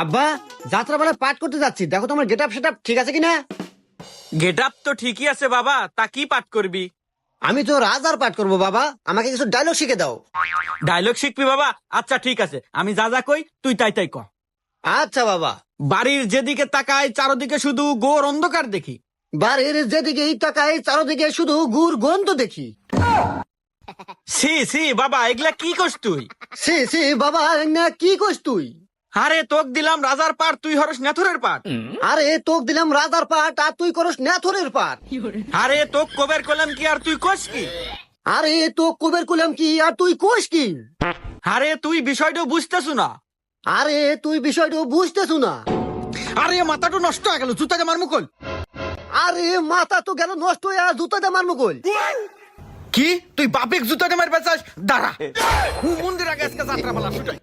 আব্বা, যাত্রাপালা পাঠ করতে যাচ্ছি, দেখো তোমার গেট আপ সেটআপ ঠিক আছে কিনা। গেট আপ তো ঠিকই আছে বাবা, তা কি পাঠ করবি? আমি তো রাজার পাঠ করবো বাবা, আমাকে কিছু ডায়লগ শিখে দাও। ডায়লগ শিখবি বাবা? আচ্ছা ঠিক আছে, আমি যা যা কই তুই তাই তাই ক। আচ্ছা বাবা। বাড়ির যেদিকে তাকাই চারদিকে শুধু ঘোর অন্ধকার দেখি। বাড়ির যেদিকে তাকাই চারদিকে শুধু গুড় গন্ধ দেখি। সি সি বাবা, এগুলা কি কস তুই? সে সে বাবা, না কি কইস তুই? আরে তোক দিলাম রাজার পাঠ, তুই হরস নেথুরের পাঠ। আরে তোক দিলাম রাজার পাঠ আর তুই করস নেথরের পাঠ। আরে তোক কবের কলাম কি আর তুই কস কি? আরে তো কুবের কুলাম কি আর তুই কোষ কি? আরে তুই বিষয়টা বুঝতেছু না। আরে তুই বিষয়টা বুঝতেছু না। আরে মাথাটা নষ্ট হয়ে গেল, জুতা মার মুকল। আরে মাথা তো গেল নষ্ট হয়ে, আর জুতা দিয়ে মারমু কই? কি তুই বাপেক জুতা মার বেচাস? দাঁড়া, মন্দির আগে আজকে যাত্রা পালা শুটাই।